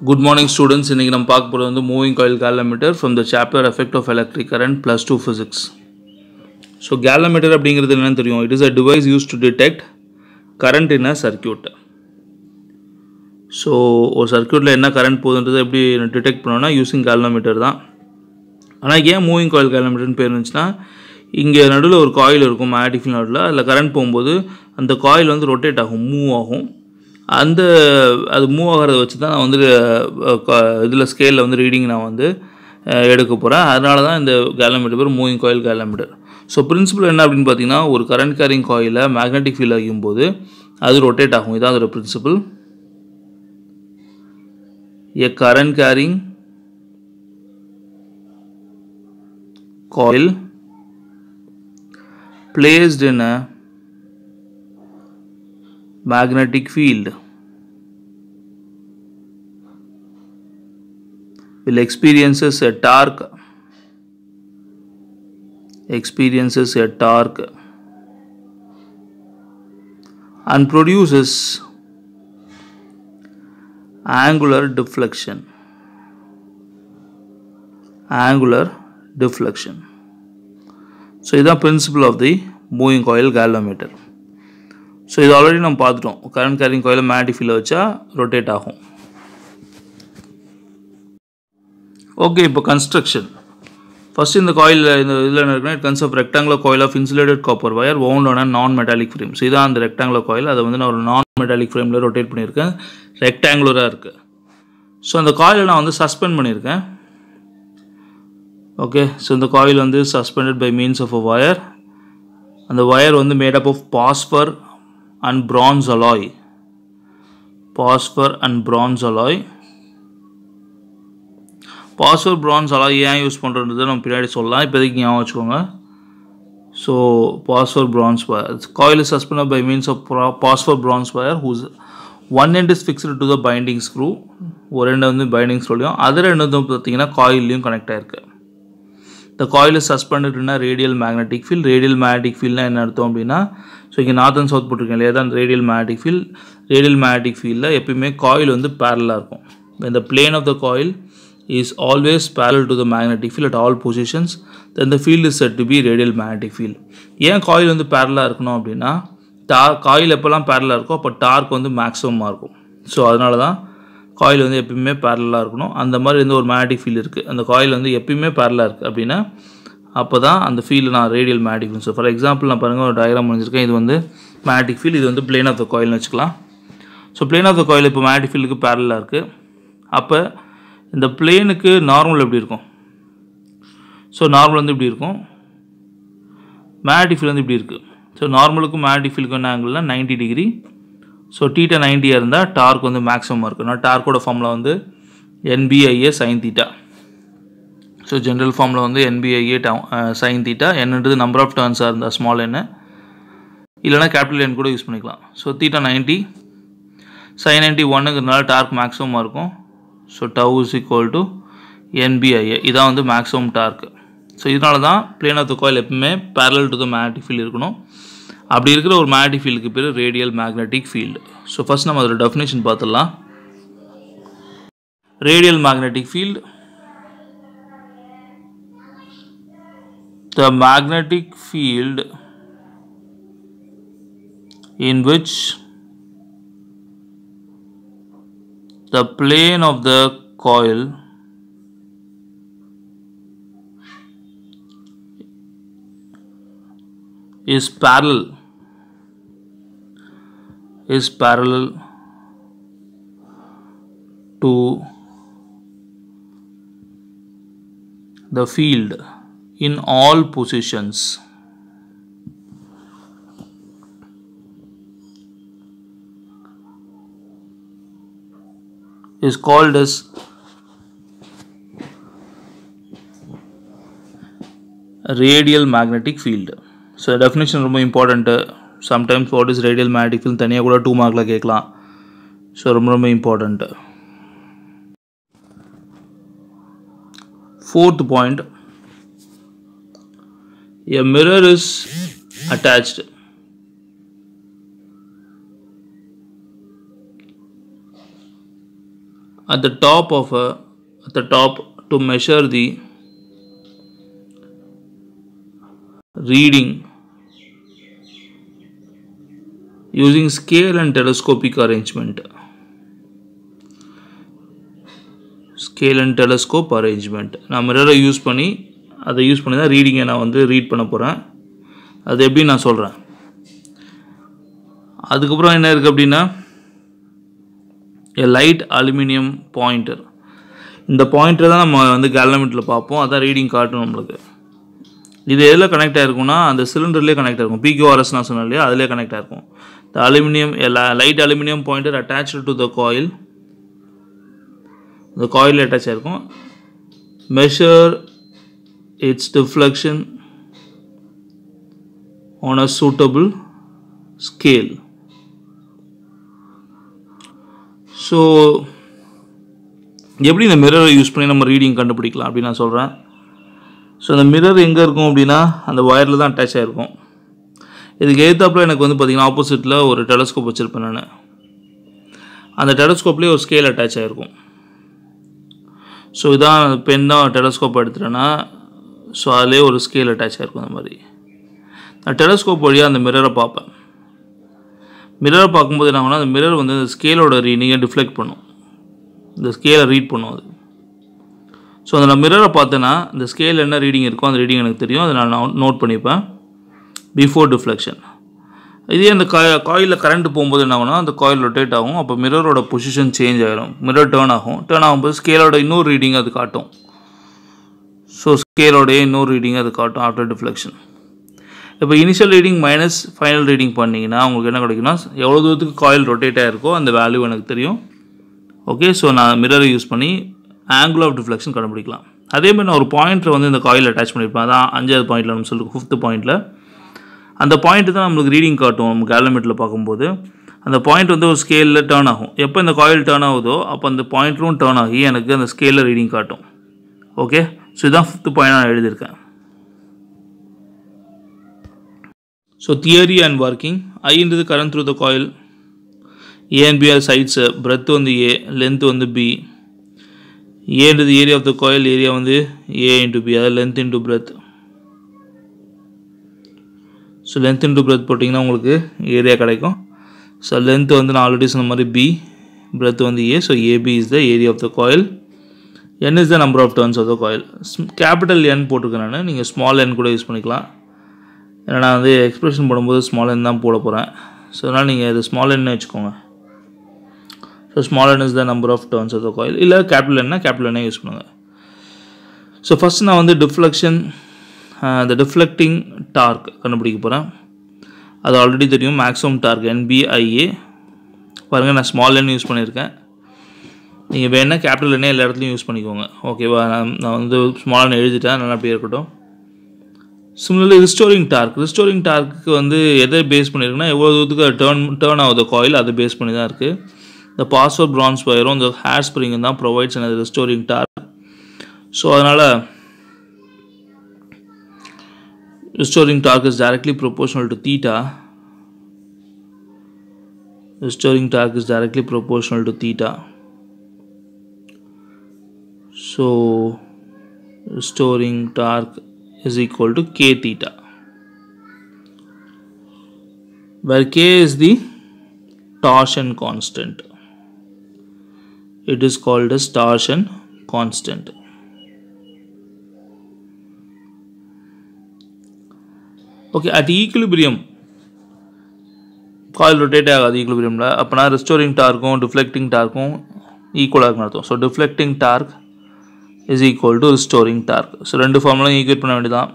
Good morning students. இன்னைக்கு நம்ம பார்க்க போறது வந்து moving coil galvanometer from the chapter effect of electric current +2 physics. So galvanometer அப்படிங்கிறது என்னன்னு தெரியும். It is a device used to detect current in a circuit. So ஒரு சர்க்யூட்ல என்ன கரண்ட் போகுதுன்றதை எப்படி டிடெக்ட் பண்ணனும்னா யூசிங் galvanometer தான். ஆனா ஏன் மூவிங் காயில் கேலோமீட்டர்னு பேர் வந்துச்சுனா இங்க நடுவுல ஒரு காயில் இருக்கும் மேக்னெட்டிக் ஃபீல்ட் நடுவுல அதுல கரண்ட் போகும்போது அந்த காயில் வந்து ரொட்டேட் ஆகும் மூவ் ஆகும் அந்த அது மூவ் ஆகிறத வச்சு தான் நான் வந்து இதில் ஸ்கேலில் வந்து ரீடிங் நான் வந்து எடுக்க போகிறேன். அதனால தான் இந்த கேலோமீட்டர் பேர் மூவிங் காயில் கேலோமீட்டர். ஸோ பிரின்சிபல் என்ன அப்படின்னு பார்த்தீங்கன்னா ஒரு கரண்ட் கேரிங் காயிலை மேக்னெட்டிக் ஃபீல்ட் ஆகும்போது அது ரொட்டேட் ஆகும். இதான் அதோட principal. A current carrying coil placed in a magnetic field will experiences a torque and produces angular deflection. So this is the principle of the moving coil galvanometer. So இது already நம்ம பார்த்துட்டோம். Current carrying காயிலை magnetic ஃபீல்டில் வச்சா rotate ஆகும். Okay, இப்போ construction. First இந்த coil இந்த இதில் என்ன இருக்குன்னா it consist of rectangular coil of insulated copper wire wound on a non-metallic frame. So இதான் அந்த ரெக்டாங்குலர் காயில். அதை வந்து நான் ஒரு non-metallic ஃப்ரேமில் ரொட்டேட் பண்ணியிருக்கேன். ரெக்டாங்குலராக இருக்குது. ஸோ அந்த காயிலை நான் வந்து சஸ்பெண்ட் பண்ணியிருக்கேன். ஓகே, ஸோ இந்த காயில் வந்து suspended by means of a wire. அந்த வயர் வந்து made up of phosphor and bronze alloy. Phosphor bronze alloy ஏன் யூஸ் பண்ணுறது நம்ம பின்னாடி சொல்லலாம். இப்போதைக்கு ஞாபகம் வச்சுக்கோங்க. So phosphor bronze wire. Coil is suspended by means of phosphor bronze wire whose one end is fixed to the binding screw. ஒரு end வந்து பைண்டிங் ஸ்க்ரூலையும் அதர் end வந்து பார்த்தீங்கன்னா காயிலையும் கனெக்ட் ஆகிருக்கு. The coil is suspended in a radial magnetic field. Radial magnetic field என்ன அர்த்தம் அப்படின்னா so இங்கே north and south போட்டிருக்கேன் இல்லையா தான் radial magnetic field. Radial magnetic ஃபீல்டில் எப்பயுமே காயில் வந்து பேரலாக இருக்கும். When the plane of the coil is always parallel to the magnetic field at all positions, then the field is said to be radial magnetic field. ஏன் coil வந்து பேரலாக இருக்கணும் அப்படின்னா காயில் எப்போல்லாம் பேரலாக இருக்கோ அப்போ டார்க் வந்து மேக்ஸிமமாக இருக்கும். ஸோ அதனால தான் காயில் வந்து எப்பயுமே பேரலாக இருக்கணும். அந்த மாதிரி வந்து ஒரு மேக்னெட்டிக் ஃபீல்டு இருக்குது. அந்த காயில் வந்து எப்பயுமே பேரலாக இருக்குது அப்படின்னா அப்போ தான் அந்த ஃபீல்டு நான் radial magnetic field. So for example நான் பாருங்கள் ஒரு டயக்ராம் பண்ணியிருக்கேன். இது வந்து மேக்னெட்டிக் ஃபீல்டு, இது வந்து பிளேன் ஆஃப் த காயில்னு வச்சுக்கலாம். So plane of the coil இப்போ மேக்னெட்டிக் ஃபீல்டுக்கு பேரலாக இருக்குது. அப்போ இந்த பிளேனுக்கு நார்மல் எப்படி இருக்கும்? ஸோ நார்மல் வந்து இப்படி இருக்கும். மேக்னெட்டிக் ஃபீல்டு வந்து இப்படி இருக்குது. ஸோ நார்மலுக்கும் மேக்னெட்டிக் ஃபீல்டுக்கு என்ன ஆங்கிள்னா 90 டிகிரி. ஸோ θ 90 இருந்தால் டார்க் வந்து மேக்ஸிமமாக இருக்குது. நான் டார்க்கோட ஃபார்மில் வந்து NBA sin θ. ஸோ ஜென்ரல் ஃபார்மில் வந்து NBA sin θ. என்னன்றது நம்பர் ஆஃப் டர்ன்ஸாக இருந்தால் ஸ்மால் n, இல்லைனா கேபிட்டல் N கூட யூஸ் பண்ணிக்கலாம். ஸோ θ 90 sin 90 1ங்கிறதுனால டார்க் மேக்ஸிமமாக இருக்கும். So tau is equal to NBA. இதான் வந்து மேக்ஸிமம் டார்க். ஸோ இதனால தான் பிளேன் ஆஃப் த காயில் எப்பவுமே parallel to the magnetic field இருக்கணும். அப்படி இருக்கிற ஒரு மேக்னெட்டிக் ஃபீல்டுக்கு பேர் radial magnetic field. So first நம்ம அதோட டெஃபினேஷன் பார்த்துடலாம். Radial magnetic field, the magnetic field in which the plane of the coil is parallel to the field in all positions is called as radial magnetic field. So definition ரொம்ப important. Sometimes what is radial magnetic field தனியாக கூட 2 மார்க்ல கேட்கலாம். So ரொம்ப important. Fourth point, a mirror is attached at the top to measure the reading using scale and telescopic arrangement. Scale and telescope arrangement. நான் மிரரை use பண்ணி தான் ரீடிங்கை நான் வந்து ரீட் பண்ண போகிறேன். அது எப்படி நான் சொல்கிறேன். அதுக்கப்புறம் என்ன இருக்குது அப்படின்னா a light aluminium pointer. இந்த பாயிண்டர் தான் நம்ம வந்து கேலோமீட்டரில் பார்ப்போம். அதான் ரீடிங் காட்டும் நம்மளுக்கு. இது எதில் கனெக்ட் ஆகிருக்கும்னா அந்த சிலிண்டர்லேயே கனெக்ட் ஆகிருக்கும். PQRS நான் சொன்னேன் இல்லையா, அதிலே கனெக்ட் ஆகிருக்கும். The light aluminium pointer attached to the coil. The coil attached ஆகிருக்கும். Measure its deflection on a suitable scale. So எப்படி இந்த மிரரை யூஸ் பண்ணி நம்ம ரீடிங் கண்டுபிடிக்கலாம் அப்படின்னு நான் சொல்கிறேன். ஸோ அந்த மிரர் எங்கே இருக்கும் அப்படின்னா அந்த ஒயரில் தான் அட்டாச் ஆகிருக்கும். இதுக்கு எதிர்த்தாப்பில் எனக்கு வந்து பார்த்திங்கன்னா ஆப்போசிட்டில் ஒரு டெலஸ்கோப் வச்சுருப்பேன் நான். அந்த டெலஸ்கோப்லேயே ஒரு ஸ்கேல் அட்டாச் ஆகிருக்கும். ஸோ இதான் பென் தான் டெலஸ்கோப் எடுத்துட்டேன்னா ஸோ அதிலே ஒரு ஸ்கேல் அட்டாச் ஆகிருக்கும். அந்த மாதிரி நான் டெலஸ்கோப் வழியாக அந்த மிரரை பார்ப்பேன். மிரரை பார்க்கும்போது என்ன ஆகும்னா அந்த மிரர் வந்து அந்த ஸ்கேலோட ரீடிங்கை டிஃப்ளெக்ட் பண்ணும். இந்த ஸ்கேலை ரீட் பண்ணும் அது. ஸோ அந்த நான் மிரரை பார்த்தேன்னா இந்த ஸ்கேல் என்ன ரீடிங் இருக்கோ அந்த ரீடிங் எனக்கு தெரியும். அதை நான் நோட் பண்ணிப்பேன் பிஃபோர் டிஃப்ளெக்ஷன். இதே அந்த காயிலில் கரண்ட் போகும்போது என்ன ஆகும்னா அந்த காயில் ரொட்டேட் ஆகும். அப்போ மிரரோட பொசிஷன் சேஞ்ச் ஆகிடும். மிரர் டேர்ன் ஆகும்போது ஸ்கேலோட இன்னொரு ரீடிங் அது காட்டும். ஸோ ஸ்கேலோடைய இன்னொரு ரீடிங் அது காட்டும் ஆஃப்டர் டிஃப்ளெக்ஷன். இப்போ initial reading minus final reading பண்ணிங்கன்னா உங்களுக்கு என்ன கிடைக்குன்னா எவ்வளோ தூரத்துக்கு காயில் ரொட்டேட் ஆகிருக்கோ அந்த வேல்யூ எனக்கு தெரியும். ஓகே, ஸோ நான் மிரரை யூஸ் பண்ணி ஆங்கிள் ஆஃப் டிஃப்ளெக்ஷன் கண்டுபிடிக்கலாம். அதேமாதிரி நான் ஒரு பாயிண்ட்டில் வந்து இந்த காயில் அட்டாச் பண்ணியிருப்பேன். அதான் 5வது பாயிண்ட்டில் நம்ம சொல்லுவோம் 5th பாயிண்ட்டில். அந்த பாயிண்ட்டு தான் நம்மளுக்கு ரீடிங் காட்டும். நம்ம கேலோமீட்டரில் பார்க்கும்போது அந்த பாயிண்ட் வந்து ஒரு ஸ்கேலில் டேர்ன் ஆகும். எப்போ இந்த காயில் டேர்ன் ஆகுதோ அப்போ அந்த பாயிண்ட்டும் டேர்ன் ஆகி எனக்கு அந்த ஸ்கேலில் ரீடிங் காட்டும். ஓகே, ஸோ இதுதான் 5th பாயிண்ட் நான் எழுதியிருக்கேன். So theory and working. I into the current through the coil. A and B are sides. Breadth on the A, length on the B. A into the area of the coil, area on the A into B. Length into breadth. So length into breadth putting now area கிடைக்கும். So length வந்து நான் already சொன்ன மாதிரி B, breadth on the A. So AB is the area of the coil. N is the number of turns of the coil. Capital N போட்டுருக்கேன் நான். நீங்கள் small n கூட use பண்ணிக்கலாம். ஏன்னா நான் வந்து எக்ஸ்பிரஷன் போடும்போது ஸ்மால் என் தான் போட போகிறேன். ஸோ அதனால் நீங்கள் இது ஸ்மால் என்னு வச்சுக்கோங்க. So small n is the number of turns of the coil. இல்லை கேபிட்டல் எண்ணே யூஸ் பண்ணுங்கள். ஸோ ஃபஸ்ட் நான் வந்து டிஃப்ளெக்ஷன் இந்த டிஃப்ளெக்டிங் டார்க் கண்டுபிடிக்க போகிறேன். அது ஆல்ரெடி தெரியும். Maximum dark NBA/IA. பாருங்கள் நான் ஸ்மால் என் யூஸ் பண்ணியிருக்கேன். நீங்கள் வேணால் கேபிட்டல் எண்ணே எல்லா இடத்துலையும் யூஸ் பண்ணிக்கோங்க. ஓகேவா, நான் வந்து ஸ்மால் என் எழுதிட்டேன். நல்லா அப்படியே இருக்கட்டும். சிமிலர்லி ரிஸ்டோரிங் டார்க்கு வந்து எதை பேஸ் பண்ணியிருக்குன்னா எவ்வளோ தூரத்துக்கு டேர்ன் ஆகுது காயில் அதை பேஸ் பண்ணி தான் இருக்குது. இந்த பாஸ்வர் பிரான்ஸ் வயரும் இந்த ஹேர் ஸ்ப்ரிங்கும் தான் ப்ரொவைட்ஸ் எனது ரிஸ்டோரிங் டார்க். ஸோ அதனால் restoring torque is directly proportional to theta. So restoring torque is equal to k theta, where k is the torsion constant. It is called as torsion constant. Okay, at equilibrium coil rotate ஆகாது ஈக்குலிபிரியமில். அப்போனா restoring டார்க்கும் deflecting டார்க்கும் ஈக்குவலாக இருக்குன்னு அர்த்தம். So deflecting torque is equal to restoring torque. So ரெண்டு ஃபார்முலாவும் equate பண்ண வேண்டியதான்.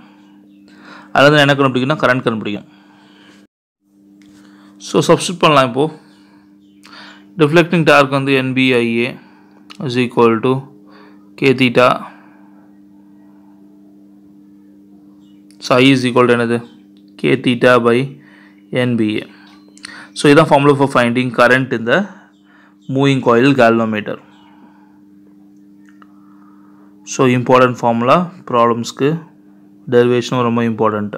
அதில் வந்து என்ன கண்டுபிடிக்கும்னா கரண்ட் கண்டுபிடிக்கும். ஸோ சப்ஸ்டியூட் பண்ணலாம். இப்போது டிஃப்ளெக்டிங் டார்க் வந்து NBA/IA is equal to k theta. So I is equal to என்னது k theta by NBA. So this is the formula for finding current in the moving coil galvanometer. So important formula, problems ku derivation ரொம்ப important.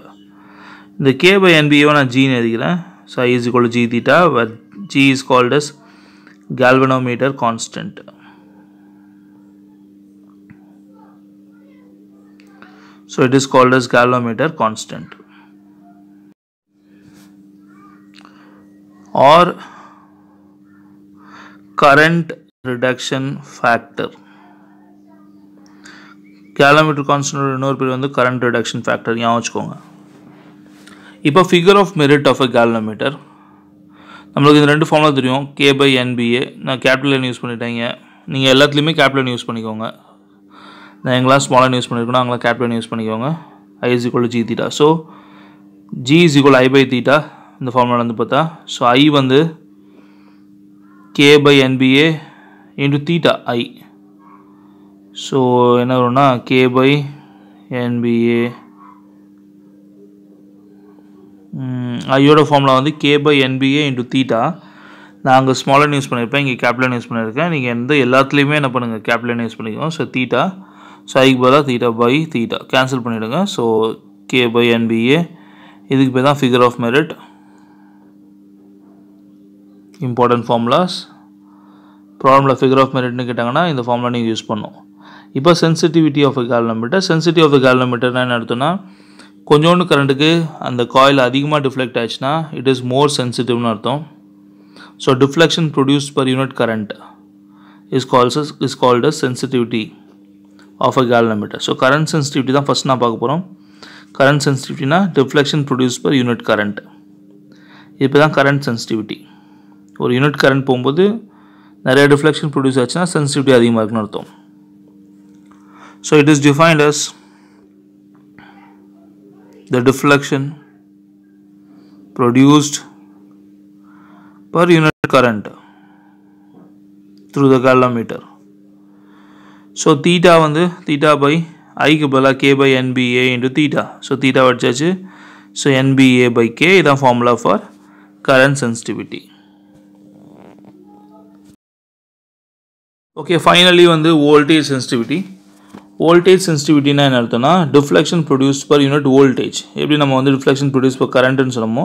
The k by NBA நான் g எழுதிக்கிறேன். So I is equal to g theta, where g is called as galvanometer constant. So it is called as galvanometer constant or current reduction factor. Galvanometer constant இன்னொரு பேர் வந்து current reduction factor ஞாபகம் வச்சுக்கோங்க. இப்போ figure of merit of a galvanometer நம்மளுக்கு இந்த ரெண்டு formula தெரியும். K/NBA நான் கேபிட்டல் N யூஸ் பண்ணிட்டேங்க. நீங்கள் எல்லாத்துலேயுமே கேபிட்டல் N யூஸ் பண்ணிக்கோங்க. நான் எங்கெல்லாம் ஸ்மால் N யூஸ் பண்ணியிருக்கணும் அங்கெல்லாம் கேபிட்டல் N யூஸ் பண்ணிக்கோங்க. I is equal to G theta. So G is equal to I by theta இந்த ஃபார்முலா வந்து பார்த்தா. ஸோ I வந்து K/NBA into theta I. So என்ன வரும்னா K/NBA ஐயோட ஃபார்முலா வந்து K/NBA into theta. நான் அங்கே ஸ்மால் N யூஸ் பண்ணியிருப்பேன், இங்கே கேபிட்டல் N யூஸ் பண்ணியிருக்கேன். நீங்கள் எந்த எல்லாத்துலேயுமே என்ன பண்ணுங்கள் கேபிட்டல் N யூஸ் பண்ணிக்கோங்க. ஸோ தீட்டா, ஸோ ஐக்கு பதிலாக θ/θ கேன்சல் பண்ணிவிடுங்க. ஸோ K/NBA இதுக்கு பேர் தான் figure of merit. Important formulas ப்ராப்ளமில் ஃபிகர் ஆஃப் மெரிட்னு கேட்டாங்கன்னா இந்த ஃபார்முலா நீங்கள் யூஸ் பண்ணணும். இப்போ sensitivity of a galvanometer. Sensitive of a galvanometerனா என்ன அர்த்தம்னா கொஞ்சோண்டு கரண்ட்டுக்கு அந்த காயில் அதிகமாக டிஃப்ளெக்ட் ஆச்சுன்னா இட் இஸ் மோர் சென்சிட்டிவ்னு அர்த்தம். So deflection produced per unit current is called as sensitivity of a galvanometer. So current sensitivity தான் ஃபஸ்ட் நான் பார்க்க போகிறோம். current sensitivity na deflection produced per unit current. இப்போ தான் current sensitivity. ஒரு unit current போகும்போது நிறைய டிஃப்ளெக்ஷன் ப்ரொடியூஸ் ஆச்சுன்னா சென்சிட்டிவிட்டி அதிகமாக இருக்குன்னு அர்த்தம். So it is defined as the deflection produced per unit current through the galvanometer. So theta வந்து theta by I க்கு பதிலாக K/NBA into theta. So theta வச்சாச்சு. So NBA by K இதான் formula for current sensitivity. Okay, finally வந்து voltage sensitivity. voltage sensitivity na என்ன அர்த்தம்னா deflection produced per unit voltage. எப்படி நம்ம வந்து deflection produced per current ன்னு சொன்னோமோ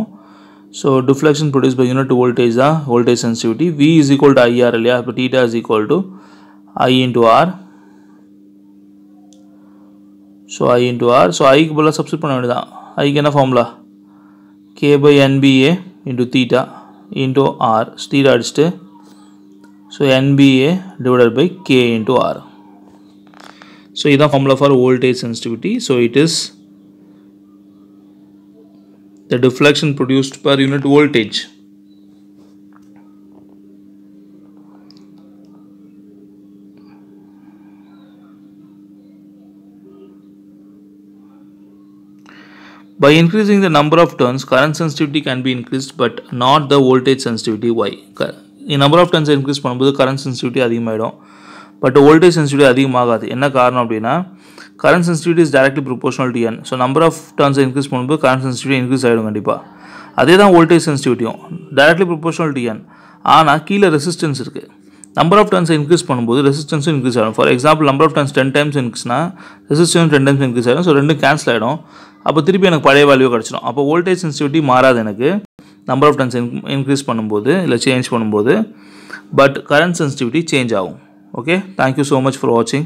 so deflection produced by unit voltage தான் voltage sensitivity. V is equal to IR இல்லையா, இப்போ theta is equal to I into R. so I into R. so I க்கு பதிலாக substitute பண்ண வேண்டியதான். I க்கு என்ன formula K/NBA into theta into R. theta அடிச்சுட்டு so NBA divided by K into R. so இதான் formula for voltage sensitivity. so it is the deflection produced per unit voltage. By increasing the number of turns, current sensitivity can be increased but not the voltage sensitivity. Why? The number of turns increase பண்ணும்போது current sensitivity அதிகமாகிடும் but voltage sensitivity அதிகமாகாது. என்ன காரணம் அப்படின்னா current sensitivity is directly proportional to n. So number of turns increase பண்ணும்போது current sensitivity increase ஆகிடும் கண்டிப்பாக. அதே தான் voltage sensitivity-யும் directly proportional to n. ஆனால் கீழே ரெசிஸ்டன்ஸ் இருக்குது. number of turns இன்க்ரீஸ் பண்ணும்போது ரெசிஸ்டன்ஸும் இன்க்ரீஸ் ஆகிடும். For example number of turns 10 times இன்க்ரீஸ்னா ரெசிஸ்டன்ஸ் 10 times இன்க்ரீஸ் ஆகிடும். ஸோ ரெண்டும் கேன்சல் ஆகிடும். அப்போ திருப்பி எனக்கு பழைய வேல்யூ கிடச்சிடும். அப்போ voltage sensitivity மாறாது எனக்கு number of turns இன்க்ரீஸ் பண்ணும்போது இல்லை சேஞ்ச் பண்ணும்போது, பட் current sensitivity சேஞ்ச் ஆகும். Okay, thank you so much for வாட்சிங்.